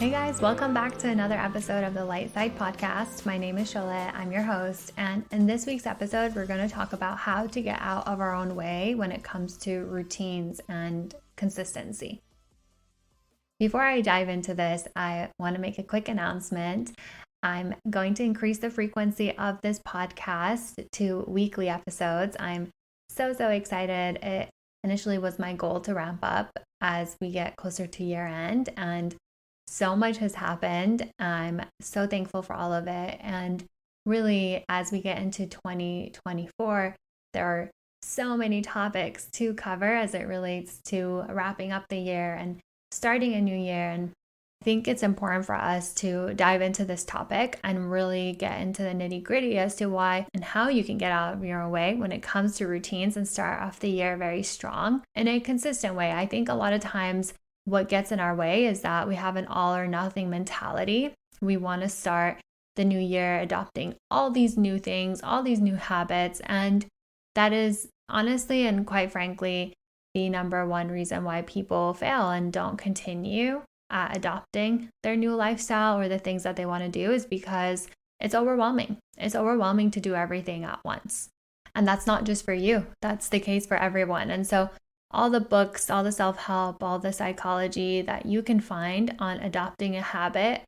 Hey guys, welcome back to another episode of the Light Side Podcast. My name is Sholette, I'm your host, and in this week's episode, we're going to talk about how to get out of our own way when it comes to routines and consistency. Before I dive into this, I want to make a quick announcement. I'm going to increase the frequency of this podcast to weekly episodes. I'm so excited. It initially was my goal to ramp up as we get closer to year end, and so much has happened. I'm so thankful for all of it. And really, as we get into 2024, there are so many topics to cover as it relates to wrapping up the year and starting a new year. And I think it's important for us to dive into this topic and really get into the nitty gritty as to why and how you can get out of your own way when it comes to routines and start off the year very strong in a consistent way. I think a lot of times what gets in our way is that we have an all or nothing mentality. We want to start the new year adopting all these new things, all these new habits. And that is honestly and quite frankly the number one reason why people fail and don't continue adopting their new lifestyle or the things that they want to do, is because it's overwhelming. It's overwhelming to do everything at once. And that's not just for you. That's the case for everyone. And so all the books, all the self-help, all the psychology that you can find on adopting a habit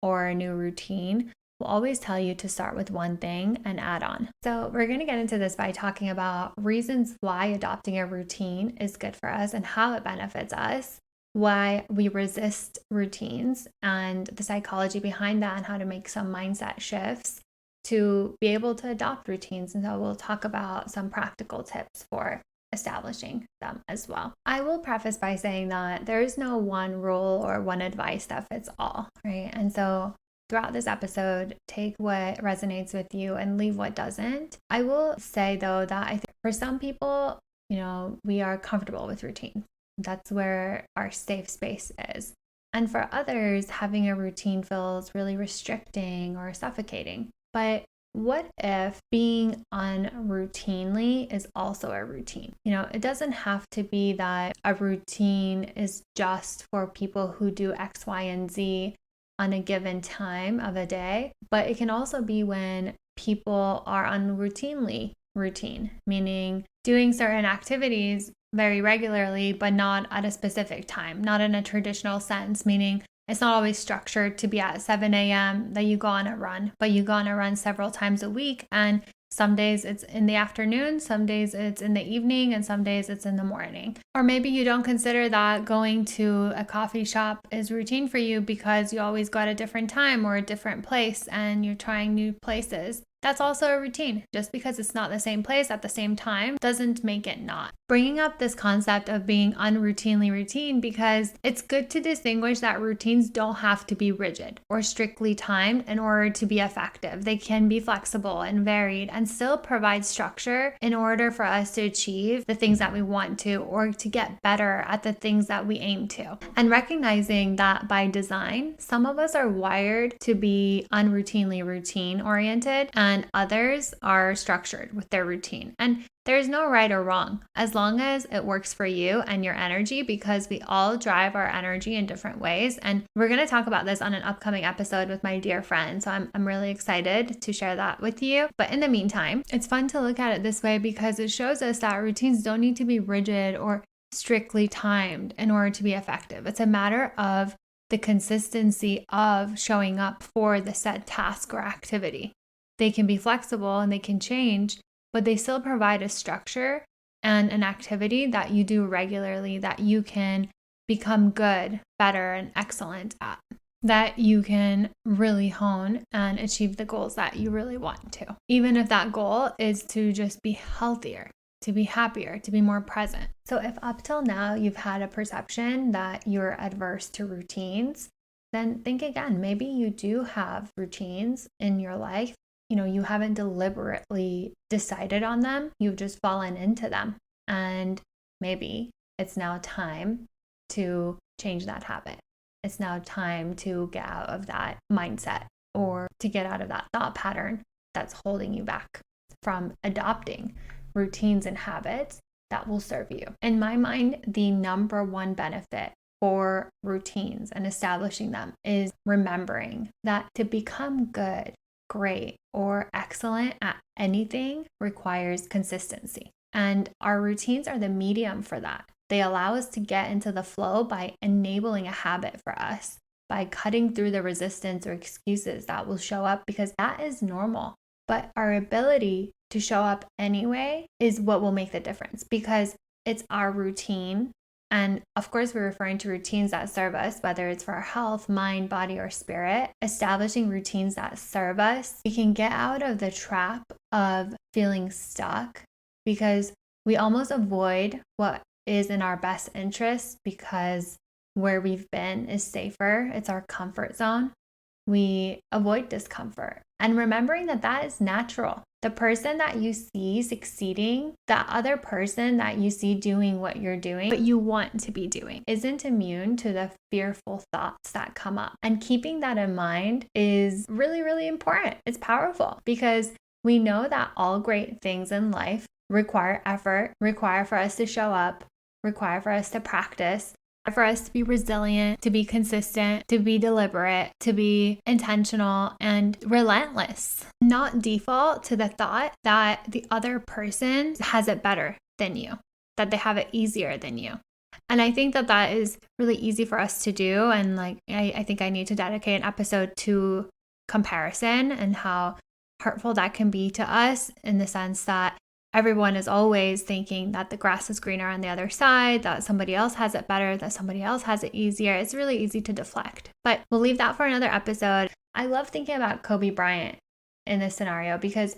or a new routine will always tell you to start with one thing and add on. So we're going to get into this by talking about reasons why adopting a routine is good for us and how it benefits us, why we resist routines and the psychology behind that, and how to make some mindset shifts to be able to adopt routines. And so we'll talk about some practical tips for establishing them as well. I will preface by saying that there is no one rule or one advice that fits all, right? And so throughout this episode, take what resonates with you and leave what doesn't. I will say though that I think for some people, we are comfortable with routine. That's where our safe space is. And for others, having a routine feels really restricting or suffocating. But what if being unroutinely is also a routine? It doesn't have to be that a routine is just for people who do X, Y, and Z on a given time of a day, but it can also be when people are unroutinely routine, meaning doing certain activities very regularly, but not at a specific time, not in a traditional sense, meaning it's not always structured to be at 7 a.m. that you go on a run, but you go on a run several times a week. And some days it's in the afternoon, some days it's in the evening, and some days it's in the morning. Or maybe you don't consider that going to a coffee shop is routine for you because you always go at a different time or a different place and you're trying new places. That's also a routine. Just because it's not the same place at the same time doesn't make it not. Bringing up this concept of being unroutinely routine because it's good to distinguish that routines don't have to be rigid or strictly timed in order to be effective. They can be flexible and varied and still provide structure in order for us to achieve the things that we want to, or to get better at the things that we aim to. And recognizing that by design, some of us are wired to be unroutinely routine oriented and others are structured with their routine. And there's no right or wrong as long as it works for you and your energy, because we all drive our energy in different ways. And we're going to talk about this on an upcoming episode with my dear friend. So I'm really excited to share that with you. But in the meantime, it's fun to look at it this way because it shows us that routines don't need to be rigid or strictly timed in order to be effective. It's a matter of the consistency of showing up for the set task or activity. They can be flexible and they can change, but they still provide a structure and an activity that you do regularly that you can become good, better, and excellent at, that you can really hone and achieve the goals that you really want to. Even if that goal is to just be healthier, to be happier, to be more present. So if up till now you've had a perception that you're adverse to routines, then think again. Maybe you do have routines in your life. You haven't deliberately decided on them. You've just fallen into them. And maybe it's now time to change that habit. It's now time to get out of that mindset or to get out of that thought pattern that's holding you back from adopting routines and habits that will serve you. In my mind, the number one benefit for routines and establishing them is remembering that to become good, great, or excellent at anything requires consistency. And our routines are the medium for that. They allow us to get into the flow by enabling a habit for us, by cutting through the resistance or excuses that will show up, because that is normal. But our ability to show up anyway is what will make the difference, because it's our routine. And of course, we're referring to routines that serve us, whether it's for our health, mind, body, or spirit. Establishing routines that serve us, we can get out of the trap of feeling stuck, because we almost avoid what is in our best interest because where we've been is safer. It's our comfort zone. We avoid discomfort. And remembering that that is natural. The person that you see succeeding, that other person that you see doing what you're doing, what you want to be doing, isn't immune to the fearful thoughts that come up. And keeping that in mind is really, really important. It's powerful because we know that all great things in life require effort, require for us to show up, require for us to practice, for us to be resilient, to be consistent, to be deliberate, to be intentional and relentless. Not default to the thought that the other person has it better than you, that they have it easier than you. And I think that that is really easy for us to do. And I think I need to dedicate an episode to comparison and how hurtful that can be to us, in the sense that everyone is always thinking that the grass is greener on the other side, that somebody else has it better, that somebody else has it easier. It's really easy to deflect, but we'll leave that for another episode. I love thinking about Kobe Bryant in this scenario because,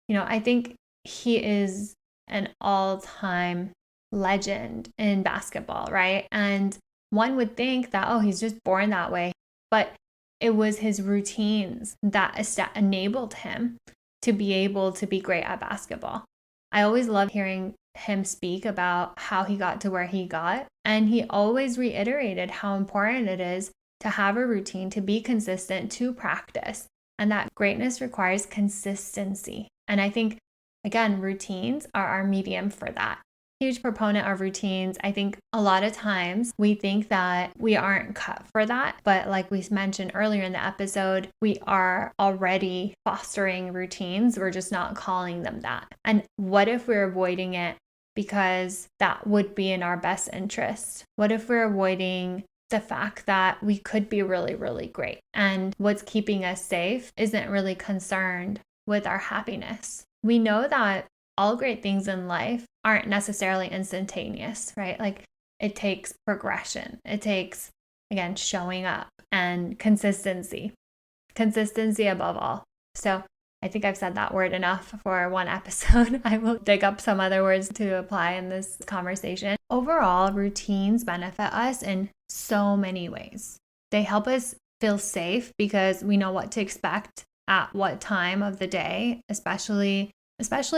I think he is an all-time legend in basketball, right? And one would think that, oh, he's just born that way, but it was his routines that enabled him to be able to be great at basketball. I always love hearing him speak about how he got to where he got. And he always reiterated how important it is to have a routine, to be consistent, to practice, and that greatness requires consistency. And I think, again, routines are our medium for that. Huge proponent of routines. I think a lot of times we think that we aren't cut for that. But like we mentioned earlier in the episode, we are already fostering routines. We're just not calling them that. And what if we're avoiding it because that would be in our best interest? What if we're avoiding the fact that we could be really, really great? And what's keeping us safe isn't really concerned with our happiness. We know that all great things in life aren't necessarily instantaneous, right? Like it takes progression. It takes, again, showing up and consistency above all. So I think I've said that word enough for one episode. I will dig up some other words to apply in this conversation. Overall, routines benefit us in so many ways. They help us feel safe because we know what to expect at what time of the day, especially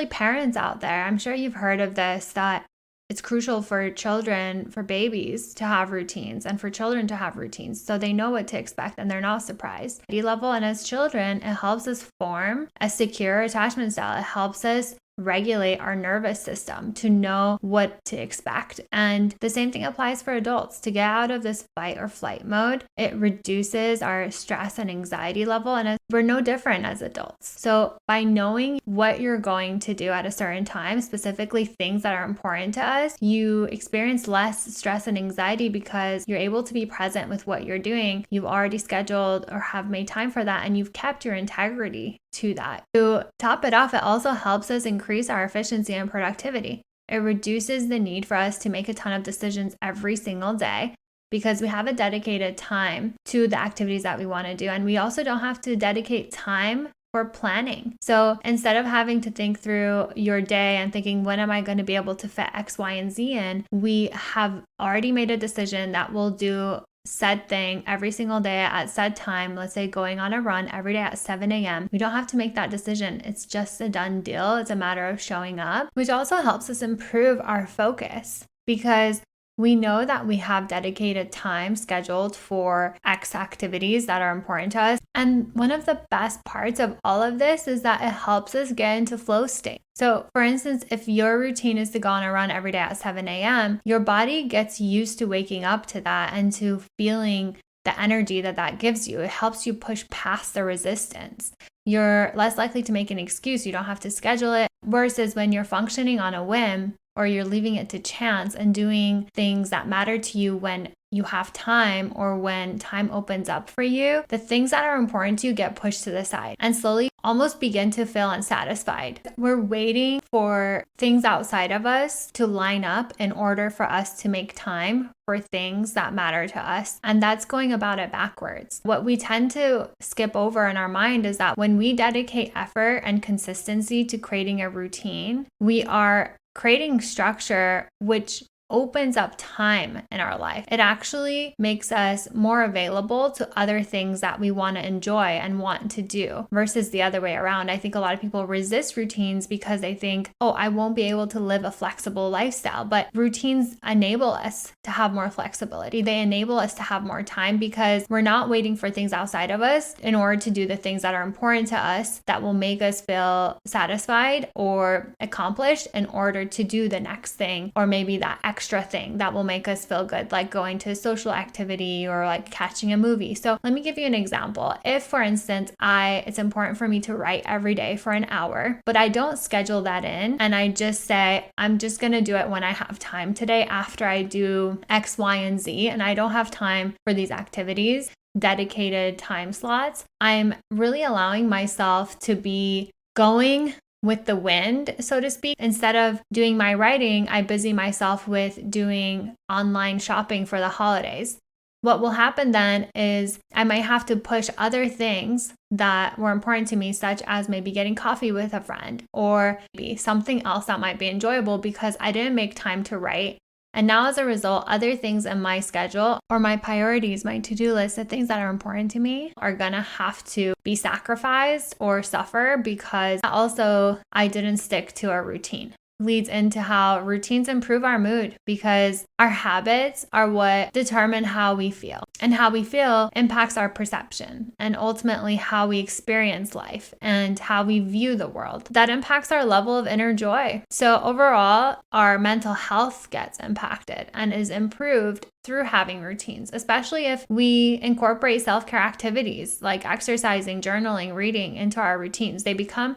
parents out there. I'm sure you've heard of this, that it's crucial for children, for babies to have routines and for children to have routines so they know what to expect and they're not surprised. Level, and as children, it helps us form a secure attachment style. It helps us regulate our nervous system to know what to expect. And the same thing applies for adults. To get out of this fight or flight mode, it reduces our stress and anxiety level, and we're no different as adults. So by knowing what you're going to do at a certain time, specifically things that are important to us, you experience less stress and anxiety because you're able to be present with what you're doing. You've already scheduled or have made time for that, and you've kept your integrity to that. To top it off, it also helps us increase our efficiency and productivity. It reduces the need for us to make a ton of decisions every single day because we have a dedicated time to the activities that we want to do. And we also don't have to dedicate time for planning. So instead of having to think through your day and thinking, when am I going to be able to fit X, Y, and Z in, we have already made a decision that we'll do said thing every single day at said time. Let's say going on a run every day at 7 a.m. We don't have to make that decision. It's just a done deal. It's a matter of showing up, which also helps us improve our focus because We know that we have dedicated time scheduled for X activities that are important to us. And one of the best parts of all of this is that it helps us get into flow state. So for instance, if your routine is to go on a run every day at 7 a.m., your body gets used to waking up to that and to feeling the energy that gives you. It helps you push past the resistance. You're less likely to make an excuse. You don't have to schedule it. Versus when you're functioning on a whim, or you're leaving it to chance and doing things that matter to you when you have time or when time opens up for you, the things that are important to you get pushed to the side and slowly almost begin to feel unsatisfied. We're waiting for things outside of us to line up in order for us to make time for things that matter to us. And that's going about it backwards. What we tend to skip over in our mind is that when we dedicate effort and consistency to creating a routine, we are creating structure which opens up time in our life. It actually makes us more available to other things that we want to enjoy and want to do versus the other way around. I think a lot of people resist routines because they think, oh, I won't be able to live a flexible lifestyle. But routines enable us to have more flexibility. They enable us to have more time because we're not waiting for things outside of us in order to do the things that are important to us that will make us feel satisfied or accomplished in order to do the next thing, or maybe that extra thing that will make us feel good, like going to a social activity or like catching a movie. So let me give you an example. If, for instance, it's important for me to write every day for an hour, but I don't schedule that in and I just say, I'm just going to do it when I have time today after I do X, Y, and Z, and I don't have time for these activities, dedicated time slots, I'm really allowing myself to be going with the wind, so to speak. Instead of doing my writing, I busy myself with doing online shopping for the holidays. What will happen then is I might have to push other things that were important to me, such as maybe getting coffee with a friend or maybe something else that might be enjoyable because I didn't make time to write. And now as a result, other things in my schedule or my priorities, my to-do list, the things that are important to me are going to have to be sacrificed or suffer because also I didn't stick to a routine. Leads into how routines improve our mood because our habits are what determine how we feel, and how we feel impacts our perception and ultimately how we experience life and how we view the world. That impacts our level of inner joy. So overall, our mental health gets impacted and is improved through having routines, especially if we incorporate self-care activities like exercising, journaling, reading into our routines. They become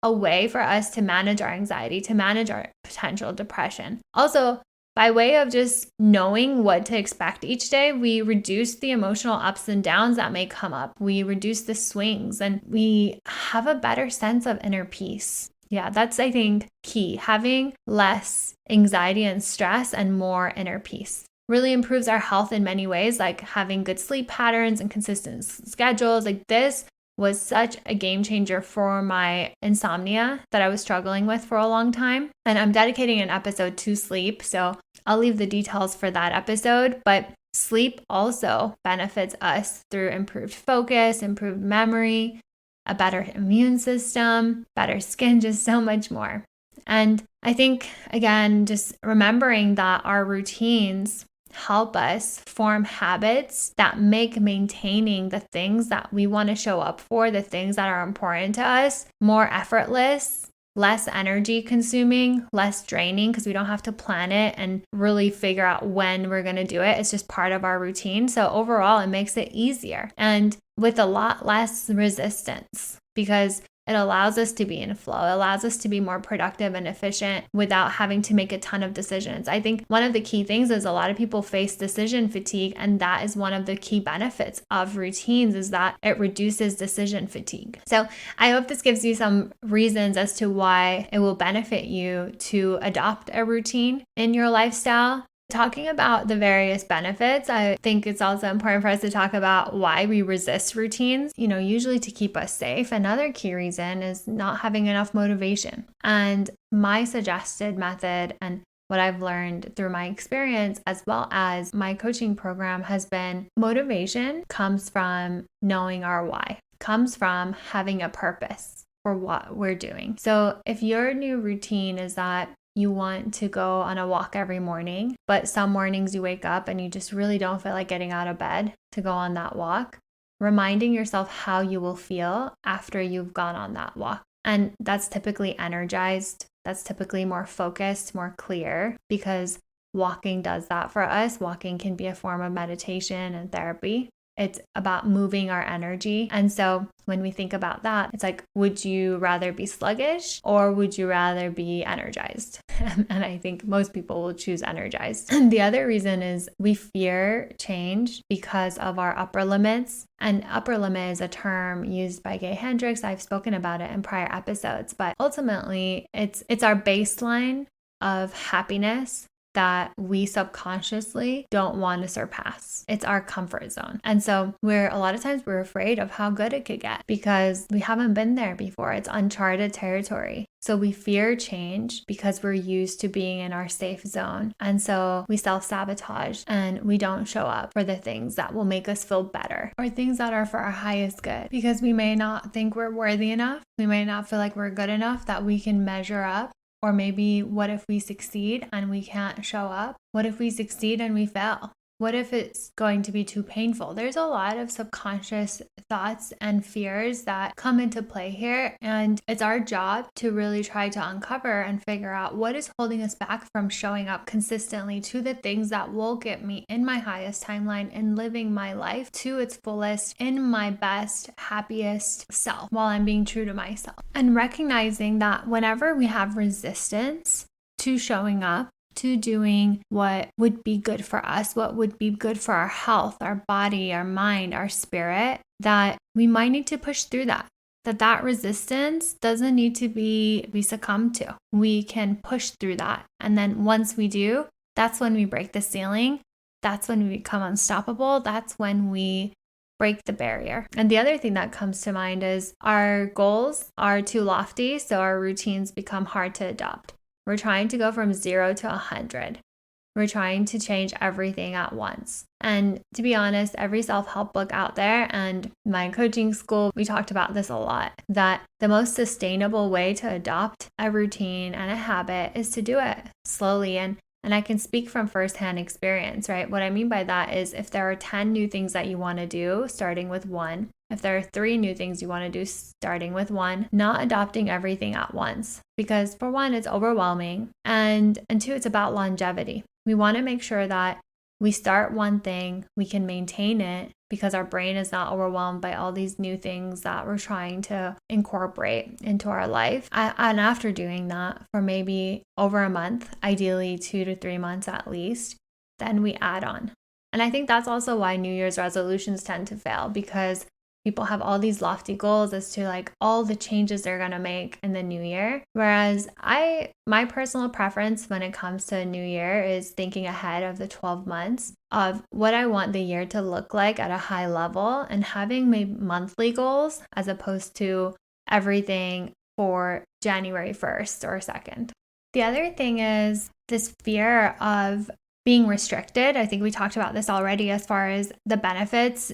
a way for us to manage our anxiety, to manage our potential depression. Also, by way of just knowing what to expect each day, we reduce the emotional ups and downs that may come up. We reduce the swings and we have a better sense of inner peace. Yeah, that's, I think, key. Having less anxiety and stress and more inner peace really improves our health in many ways, like having good sleep patterns and consistent schedules. Like this was such a game changer for my insomnia that I was struggling with for a long time. And I'm dedicating an episode to sleep, so I'll leave the details for that episode. But sleep also benefits us through improved focus, improved memory, a better immune system, better skin, just so much more. And I think, again, just remembering that our routines help us form habits that make maintaining the things that we want to show up for, the things that are important to us, more effortless, less energy consuming, less draining because we don't have to plan it and really figure out when we're going to do it. It's just part of our routine. So overall, it makes it easier and with a lot less resistance because it allows us to be in flow. It allows us to be more productive and efficient without having to make a ton of decisions. I think one of the key things is a lot of people face decision fatigue, and that is one of the key benefits of routines is that it reduces decision fatigue. So I hope this gives you some reasons as to why it will benefit you to adopt a routine in your lifestyle. Talking about the various benefits, I think it's also important for us to talk about why we resist routines, usually to keep us safe. Another key reason is not having enough motivation. And my suggested method and what I've learned through my experience as well as my coaching program has been motivation comes from knowing our why, comes from having a purpose for what we're doing. So if your new routine is that you want to go on a walk every morning, but some mornings you wake up and you just really don't feel like getting out of bed to go on that walk, reminding yourself how you will feel after you've gone on that walk. And that's typically energized. That's typically more focused, more clear, because walking does that for us. Walking can be a form of meditation and therapy. It's about moving our energy. And so when we think about that, it's like, would you rather be sluggish or would you rather be energized? And I think most people will choose energized. And the other reason is we fear change because of our upper limits. And upper limit is a term used by Gay Hendricks. I've spoken about it in prior episodes, but ultimately it's our baseline of happiness that we subconsciously don't want to surpass. It's our comfort zone. And so a lot of times we're afraid of how good it could get because we haven't been there before. It's uncharted territory. So we fear change because we're used to being in our safe zone. And so we self-sabotage and we don't show up for the things that will make us feel better or things that are for our highest good because we may not think we're worthy enough. We may not feel like we're good enough that we can measure up. Or maybe what if we succeed and we can't show up? What if we succeed and we fail? What if it's going to be too painful? There's a lot of subconscious thoughts and fears that come into play here. And it's our job to really try to uncover and figure out what is holding us back from showing up consistently to the things that will get me in my highest timeline and living my life to its fullest in my best, happiest self while I'm being true to myself. And recognizing that whenever we have resistance to showing up, to doing what would be good for us, what would be good for our health, our body, our mind, our spirit, that we might need to push through that resistance doesn't need to be succumbed to. We can push through that. And then once we do, that's when we break the ceiling. That's when we become unstoppable. That's when we break the barrier. And the other thing that comes to mind is our goals are too lofty, so our routines become hard to adopt. We're trying to go from 0 to 100. We're trying to change everything at once. And to be honest, every self-help book out there and my coaching school, we talked about this a lot, that the most sustainable way to adopt a routine and a habit is to do it slowly. And I can speak from firsthand experience, right? What I mean by that is if there are 10 new things that you want to do, starting with 1, if there are 3 new things you want to do, starting with 1, not adopting everything at once. Because for 1, it's overwhelming. And 2, it's about longevity. We want to make sure that we start one thing, we can maintain it because our brain is not overwhelmed by all these new things that we're trying to incorporate into our life. And after doing that for maybe over a month, ideally 2 to 3 months at least, then we add on. And I think that's also why New Year's resolutions tend to fail, because people have all these lofty goals as to like all the changes they're going to make in the new year. Whereas my personal preference when it comes to a new year is thinking ahead of the 12 months of what I want the year to look like at a high level and having maybe monthly goals as opposed to everything for January 1st or 2nd. The other thing is this fear of being restricted. I think we talked about this already as far as the benefits.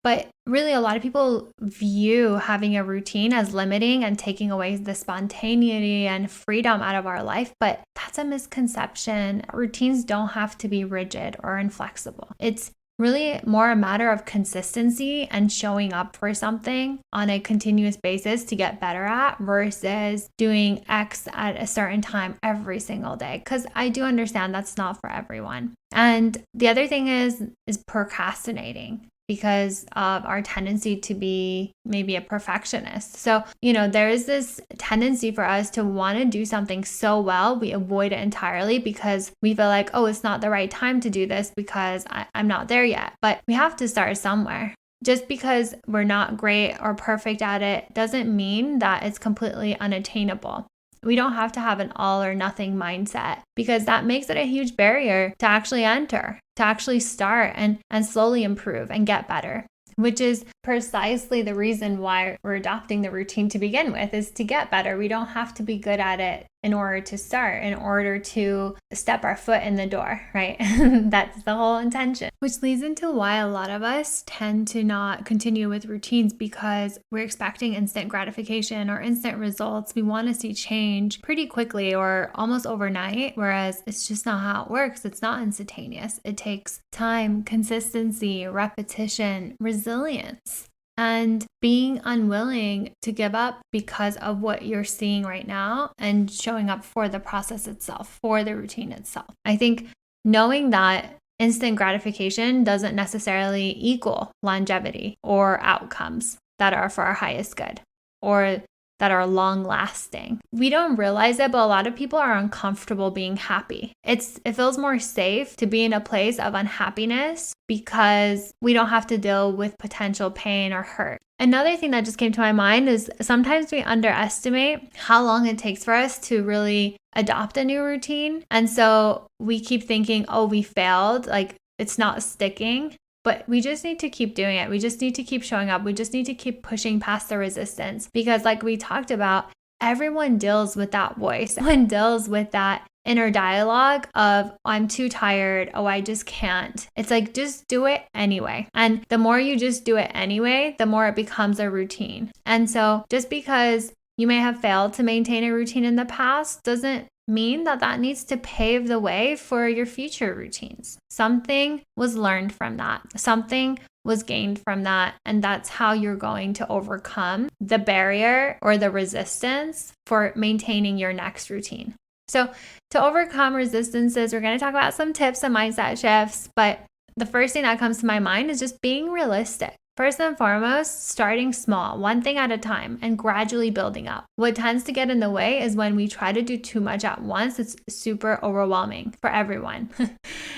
But really, a lot of people view having a routine as limiting and taking away the spontaneity and freedom out of our life. But that's a misconception. Routines don't have to be rigid or inflexible. It's really more a matter of consistency and showing up for something on a continuous basis to get better at versus doing X at a certain time every single day. Because I do understand that's not for everyone. And the other thing is procrastinating, because of our tendency to be maybe a perfectionist. So, there is this tendency for us to want to do something so well, we avoid it entirely because we feel like, oh, it's not the right time to do this because I'm not there yet. But we have to start somewhere. Just because we're not great or perfect at it doesn't mean that it's completely unattainable. We don't have to have an all or nothing mindset because that makes it a huge barrier to actually enter, to actually start and slowly improve and get better, which is precisely the reason why we're adopting the routine to begin with, is to get better. We don't have to be good at it in order to start, in order to step our foot in the door, right? That's the whole intention. Which leads into why a lot of us tend to not continue with routines, because we're expecting instant gratification or instant results. We want to see change pretty quickly or almost overnight, whereas it's just not how it works. It's not instantaneous. It takes time, consistency, repetition, resilience, and being unwilling to give up because of what you're seeing right now and showing up for the process itself, for the routine itself. I think knowing that instant gratification doesn't necessarily equal longevity or outcomes that are for our highest good or that are long lasting. We don't realize it, but a lot of people are uncomfortable being happy. It feels more safe to be in a place of unhappiness because we don't have to deal with potential pain or hurt. Another thing that just came to my mind is sometimes we underestimate how long it takes for us to really adopt a new routine. And so we keep thinking, oh, we failed, like it's not sticking. But we just need to keep doing it. We just need to keep showing up. We just need to keep pushing past the resistance, because like we talked about, everyone deals with that voice. Everyone deals with that inner dialogue of, I'm too tired. Oh, I just can't. It's like, just do it anyway. And the more you just do it anyway, the more it becomes a routine. And so just because you may have failed to maintain a routine in the past doesn't mean that needs to pave the way for your future routines. Something was learned from that. Something was gained from that. And that's how you're going to overcome the barrier or the resistance for maintaining your next routine. So to overcome resistances, we're going to talk about some tips and mindset shifts. But the first thing that comes to my mind is just being realistic. First and foremost, starting small, one thing at a time, and gradually building up. What tends to get in the way is when we try to do too much at once. It's super overwhelming for everyone.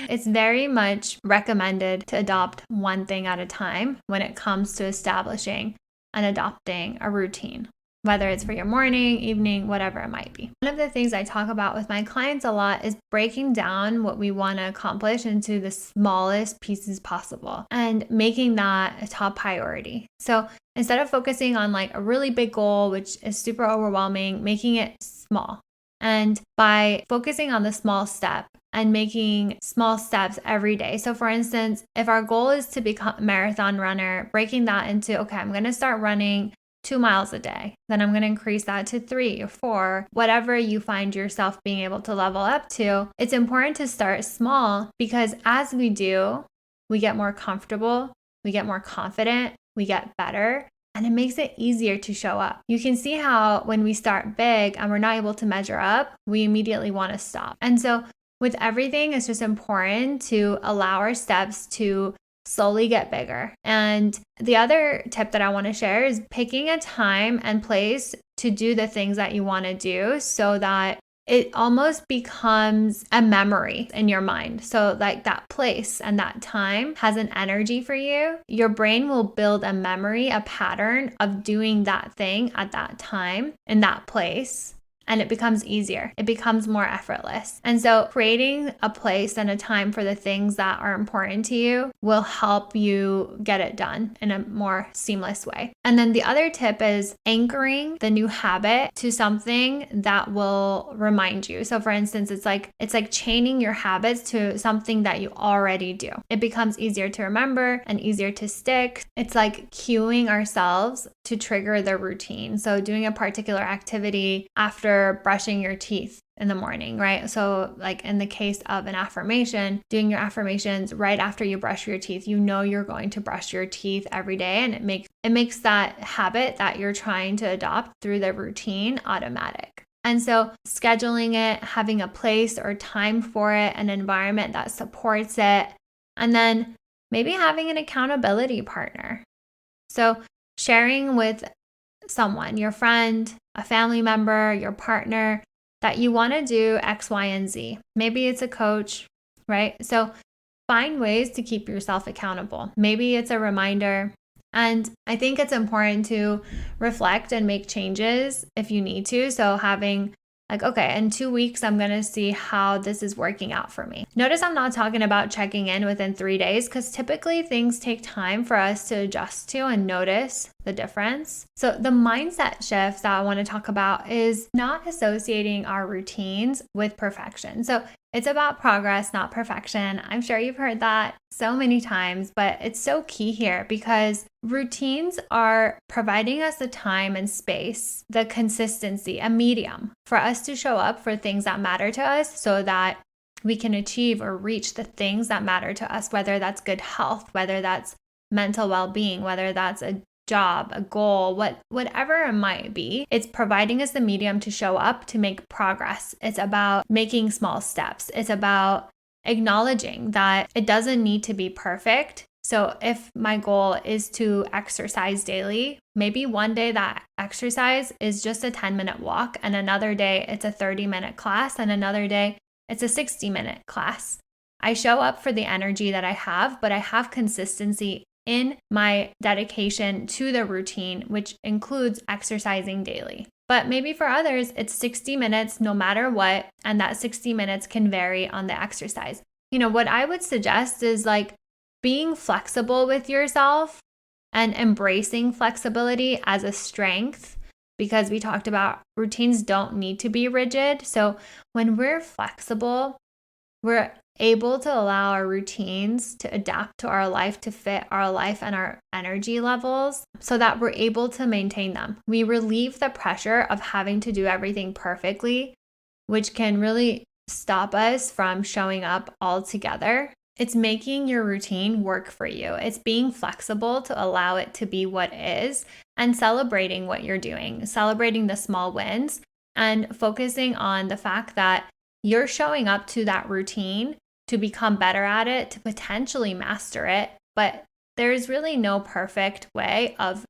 It's very much recommended to adopt one thing at a time when it comes to establishing and adopting a routine, whether it's for your morning, evening, whatever it might be. One of the things I talk about with my clients a lot is breaking down what we want to accomplish into the smallest pieces possible and making that a top priority. So instead of focusing on like a really big goal, which is super overwhelming, making it small. And by focusing on the small step and making small steps every day. So for instance, if our goal is to become a marathon runner, breaking that into, okay, I'm going to start running 2 miles a day. Then I'm going to increase that to 3 or 4, whatever you find yourself being able to level up to. It's important to start small, because as we do, we get more comfortable, we get more confident, we get better, and it makes it easier to show up. You can see how when we start big and we're not able to measure up, we immediately want to stop. And so with everything, it's just important to allow our steps to slowly get bigger. And the other tip that I want to share is picking a time and place to do the things that you want to do, so that it almost becomes a memory in your mind. So like that place and that time has an energy for you. Your brain will build a memory, a pattern of doing that thing at that time in that place. And it becomes easier. It becomes more effortless. And so creating a place and a time for the things that are important to you will help you get it done in a more seamless way. And then the other tip is anchoring the new habit to something that will remind you. So for instance, it's like chaining your habits to something that you already do. It becomes easier to remember and easier to stick. It's like cueing ourselves to trigger the routine. So doing a particular activity after brushing your teeth in the morning, right? So like in the case of an affirmation, doing your affirmations right after you brush your teeth, you know you're going to brush your teeth every day, and it makes that habit that you're trying to adopt through the routine automatic. And so scheduling it, having a place or time for it, an environment that supports it, and then maybe having an accountability partner. So sharing with someone, your friend, a family member, your partner, that you want to do X, Y, and Z. Maybe it's a coach, right? So find ways to keep yourself accountable. Maybe it's a reminder. And I think it's important to reflect and make changes if you need to. So having Like, okay, in 2 weeks, I'm going to see how this is working out for me. Notice I'm not talking about checking in within 3 days because typically things take time for us to adjust to and notice the difference. So the mindset shift that I want to talk about is not associating our routines with perfection. So it's about progress, not perfection. I'm sure you've heard that so many times, but it's so key here because routines are providing us the time and space, the consistency, a medium for us to show up for things that matter to us so that we can achieve or reach the things that matter to us, whether that's good health, whether that's mental well-being, whether that's a job, a goal, whatever it might be. It's providing us the medium to show up, to make progress. It's about making small steps. It's about acknowledging that it doesn't need to be perfect. So if my goal is to exercise daily, maybe one day that exercise is just a 10-minute walk, and another day it's a 30-minute class, and another day it's a 60-minute class. I show up for the energy that I have, but I have consistency in my dedication to the routine, which includes exercising daily. But maybe for others, it's 60 minutes no matter what, and that 60 minutes can vary on the exercise. What I would suggest is like being flexible with yourself and embracing flexibility as a strength, because we talked about routines don't need to be rigid. So when we're flexible, we're able to allow our routines to adapt to our life, to fit our life and our energy levels so that we're able to maintain them. We relieve the pressure of having to do everything perfectly, which can really stop us from showing up altogether. It's making your routine work for you. It's being flexible to allow it to be what is and celebrating what you're doing, celebrating the small wins and focusing on the fact that you're showing up to that routine to become better at it, to potentially master it. But there's really no perfect way of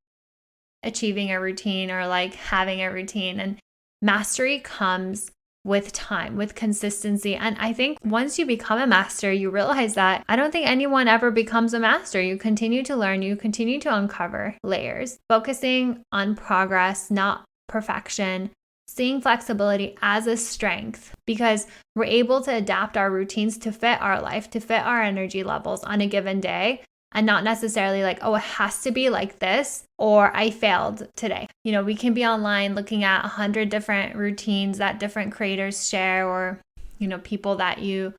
achieving a routine or like having a routine. And mastery comes with time, with consistency. And I think once you become a master, you realize that I don't think anyone ever becomes a master. You continue to learn, you continue to uncover layers, focusing on progress, not perfection. Seeing flexibility as a strength because we're able to adapt our routines to fit our life, to fit our energy levels on a given day, and not necessarily like, oh, it has to be like this or I failed today. We can be online looking at 100 different routines that different creators share or, people that you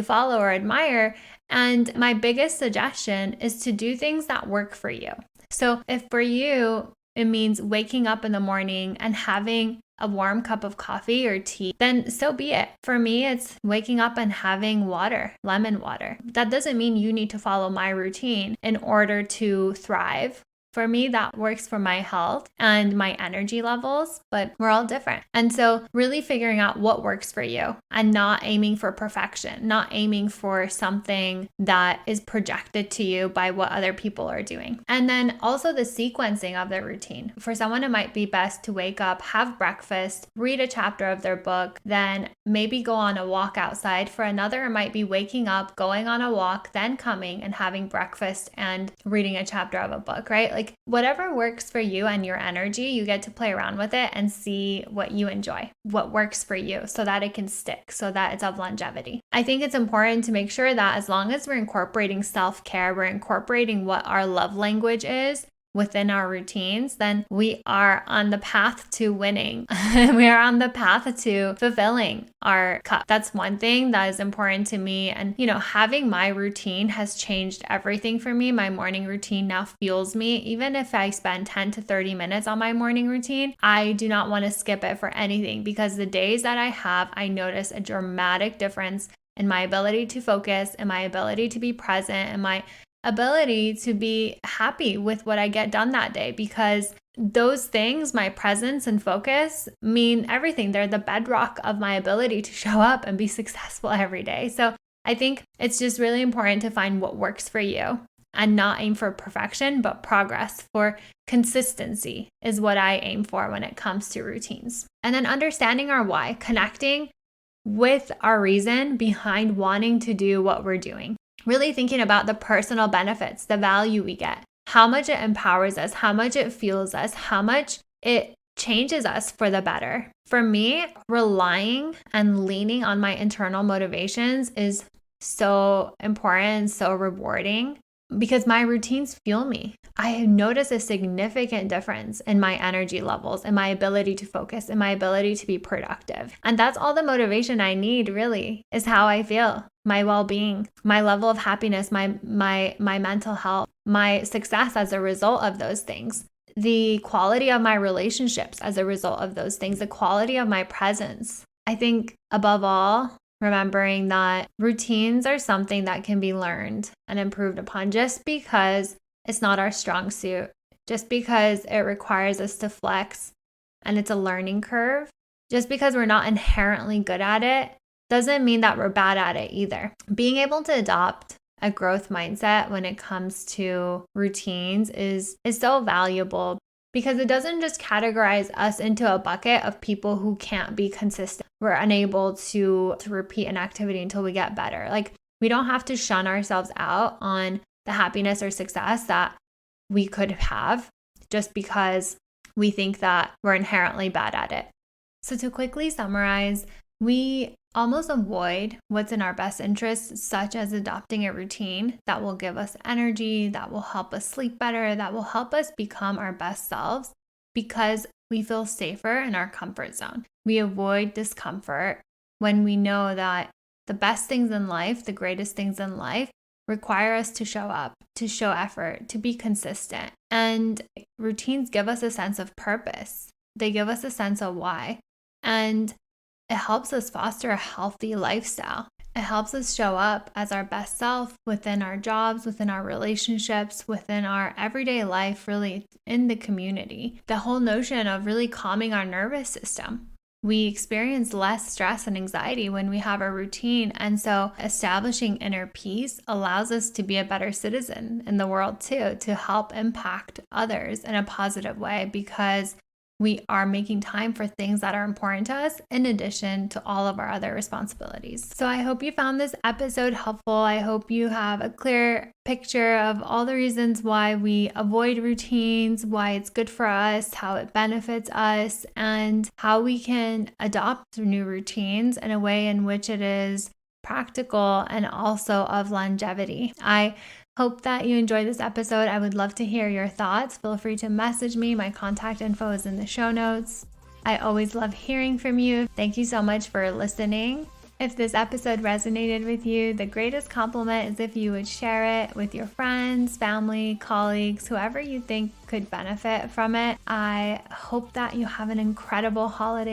follow or admire. And my biggest suggestion is to do things that work for you. So if for you, it means waking up in the morning and having a warm cup of coffee or tea, then so be it. For me, it's waking up and having water, lemon water. That doesn't mean you need to follow my routine in order to thrive. For me, that works for my health and my energy levels, but we're all different. And so really figuring out what works for you and not aiming for perfection, not aiming for something that is projected to you by what other people are doing. And then also the sequencing of the routine. For someone, it might be best to wake up, have breakfast, read a chapter of their book, then maybe go on a walk outside. For another, it might be waking up, going on a walk, then coming and having breakfast and reading a chapter of a book, right? Like whatever works for you and your energy, you get to play around with it and see what you enjoy, what works for you so that it can stick, so that it's of longevity. I think it's important to make sure that as long as we're incorporating self-care, we're incorporating what our love language is within our routines, then we are on the path to winning. We are on the path to fulfilling our cup. That's one thing that is important to me. And, having my routine has changed everything for me. My morning routine now fuels me. Even if I spend 10 to 30 minutes on my morning routine, I do not want to skip it for anything because the days that I have, I notice a dramatic difference in my ability to focus and my ability to be present and my ability to be happy with what I get done that day, because those things, my presence and focus, mean everything. They're the bedrock of my ability to show up and be successful every day. So I think it's just really important to find what works for you and not aim for perfection, but progress. For consistency is what I aim for when it comes to routines. And then understanding our why, connecting with our reason behind wanting to do what we're doing. Really thinking about the personal benefits, the value we get, how much it empowers us, how much it fuels us, how much it changes us for the better. For me, relying and leaning on my internal motivations is so important, so rewarding, because my routines fuel me. I have noticed a significant difference in my energy levels, in my ability to focus, in my ability to be productive. And that's all the motivation I need, really, is how I feel, my well-being, my level of happiness, my mental health, my success as a result of those things, the quality of my relationships as a result of those things, the quality of my presence. I think above all, remembering that routines are something that can be learned and improved upon. Just because it's not our strong suit, just because it requires us to flex and it's a learning curve, just because we're not inherently good at it, doesn't mean that we're bad at it either. Being able to adopt a growth mindset when it comes to routines is so valuable, because it doesn't just categorize us into a bucket of people who can't be consistent. We're unable to repeat an activity until we get better. Like, we don't have to shun ourselves out on the happiness or success that we could have just because we think that we're inherently bad at it. So to quickly summarize, we almost avoid what's in our best interests, such as adopting a routine that will give us energy, that will help us sleep better, that will help us become our best selves, because we feel safer in our comfort zone. We avoid discomfort when we know that the best things in life, the greatest things in life, require us to show up, to show effort, to be consistent. And routines give us a sense of purpose. They give us a sense of why. And it helps us foster a healthy lifestyle. It helps us show up as our best self within our jobs, within our relationships, within our everyday life, really in the community. The whole notion of really calming our nervous system. We experience less stress and anxiety when we have a routine. And so establishing inner peace allows us to be a better citizen in the world too, to help impact others in a positive way, because we are making time for things that are important to us in addition to all of our other responsibilities. So I hope you found this episode helpful. I hope you have a clear picture of all the reasons why we avoid routines, why it's good for us, how it benefits us, and how we can adopt new routines in a way in which it is practical and also of longevity. I hope that you enjoyed this episode. I would love to hear your thoughts. Feel free to message me. My contact info is in the show notes. I always love hearing from you. Thank you so much for listening. If this episode resonated with you, the greatest compliment is if you would share it with your friends, family, colleagues, whoever you think could benefit from it. I hope that you have an incredible holiday